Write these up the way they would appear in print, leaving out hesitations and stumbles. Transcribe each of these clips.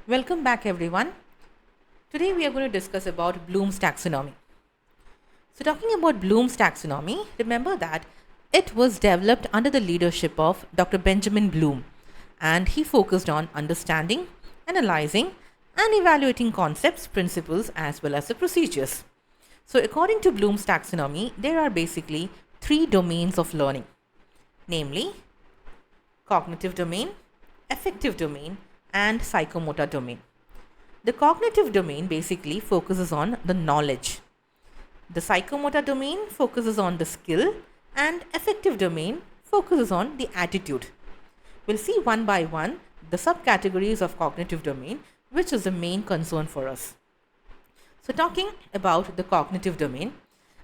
Welcome back everyone. Today we are going to discuss about Bloom's taxonomy. So talking about Bloom's taxonomy, remember that it was developed under the leadership of Dr. Benjamin Bloom, and he focused on understanding, analyzing and evaluating concepts, principles as well as the procedures. So according to Bloom's taxonomy, there are basically three domains of learning, namely cognitive domain, affective domain and psychomotor domain. The cognitive domain basically focuses on the knowledge. The psychomotor domain focuses on the skill, and affective domain focuses on the attitude. We'll see one by one the subcategories of cognitive domain, which is the main concern for us. So talking about the cognitive domain,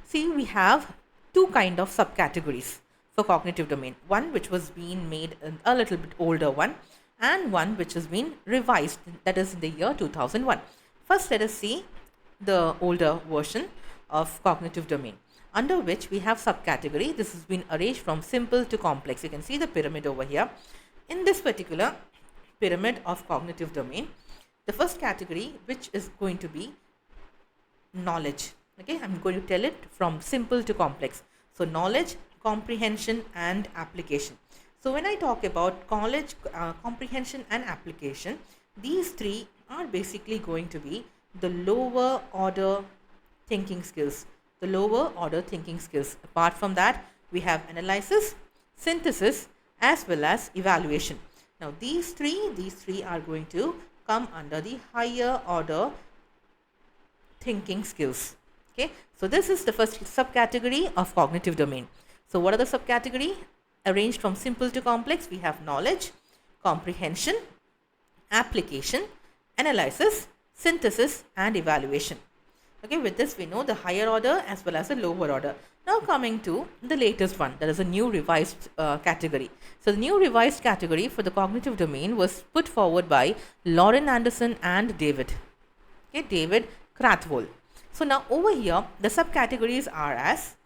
see we have two kind of subcategories for cognitive domain. One which was being made a little bit older one, and one which has been revised, that is in the year 2001. First, let us see the older version of cognitive domain, under which we have subcategory. This has been arranged from simple to complex. You can see the pyramid over here. In this particular pyramid of cognitive domain, the first category, which is going to be knowledge. Okay, I'm going to tell it from simple to complex. So knowledge, comprehension and application. So when I talk about knowledge, comprehension and application, these three are basically going to be the lower order thinking skills. The lower order thinking skills. Apart from that, we have analysis, synthesis as well as evaluation. Now these three are going to come under the higher order thinking skills. Okay, so this is the first subcategory of cognitive domain. So what are the subcategory? Arranged from simple to complex, we have knowledge, comprehension, application, analysis, synthesis and evaluation. Okay, with this we know the higher order as well as the lower order. Now coming to the latest one, that is a new revised category. So the new revised category for the cognitive domain was put forward by Lauren Anderson and David Krathwohl. So now over here the subcategories are as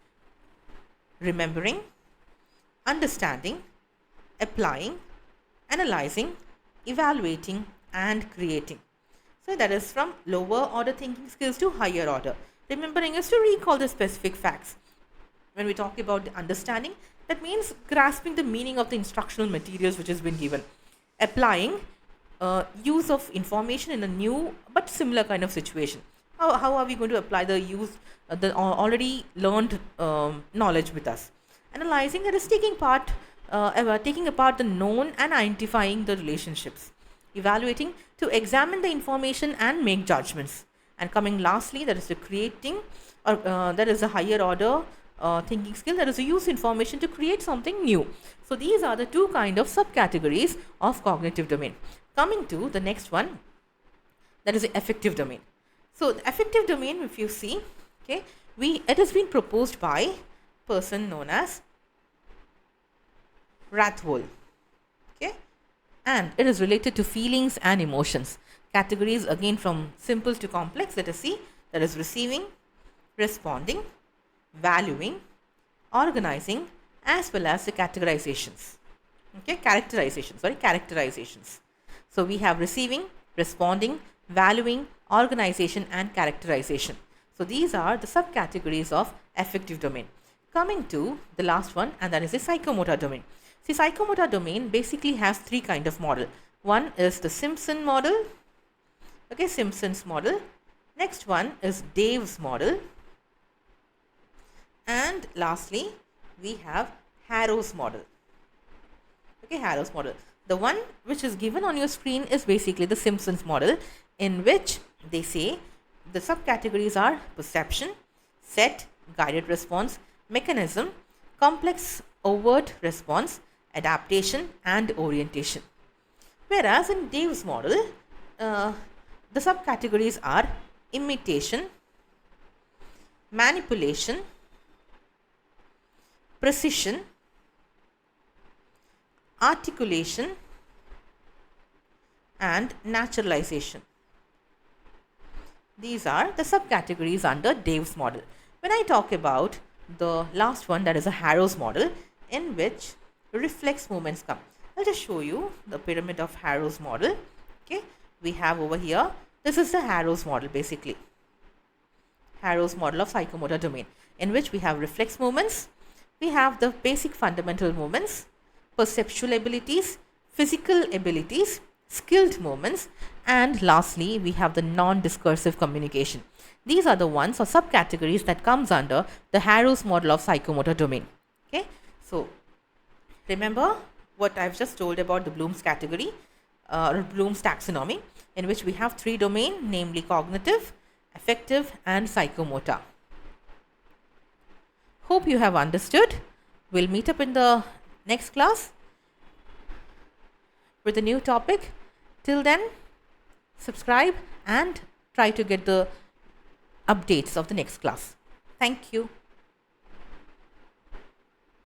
remembering, understanding, applying, analyzing, evaluating and creating. So that is from lower order thinking skills to higher order. Remembering is to recall the specific facts. When we talk about the understanding, that means grasping the meaning of the instructional materials which has been given. Applying, use of information in a new but similar kind of situation. How are we going to apply the already learned knowledge with us? Analyzing, that is taking apart the known and identifying the relationships. Evaluating, to examine the information and make judgments. And coming lastly, that is the creating, or that is a higher order thinking skill, that is to use information to create something new. So these are the two kind of subcategories of cognitive domain. Coming to the next one, that is the affective domain. So the affective domain, if you see, okay, it has been proposed by person known as Krathwohl. Okay, and it is related to feelings and emotions. Categories again from simple to complex. Let us see, that is receiving, responding, valuing, organizing as well as the categorizations. Okay, characterizations. So we have receiving, responding, valuing, organization and characterization. So these are the subcategories of affective domain. Coming to the last one, and that is the psychomotor domain. See, psychomotor domain basically has three kind of model. One is the Simpson model. Okay, Simpson's model. Next one is Dave's model. And lastly, we have Harrow's model. Okay, Harrow's model. The one which is given on your screen is basically the Simpson's model, in which they say the subcategories are perception, set, guided response, mechanism, complex overt response, adaptation and orientation. Whereas in Dave's model, the subcategories are imitation, manipulation, precision, articulation and naturalization. These are the subcategories under Dave's model. When I talk about the last one, that is a Harrow's model, in which reflex movements come. I'll just show you the pyramid of Harrow's model, okay, we have over here, this is the Harrow's model basically. Harrow's model of psychomotor domain, in which we have reflex movements, we have the basic fundamental movements, perceptual abilities, physical abilities, skilled movements, and lastly we have the non-discursive communication. These are the ones or subcategories that comes under the Harrow's model of psychomotor domain. Okay, so remember what I've just told about the Bloom's category or Bloom's taxonomy, in which we have 3 domains, namely cognitive, affective, and psychomotor. Hope you have understood. We'll meet up in the next class with a new topic. Till then, subscribe and try to get the updates of the next class. Thank you.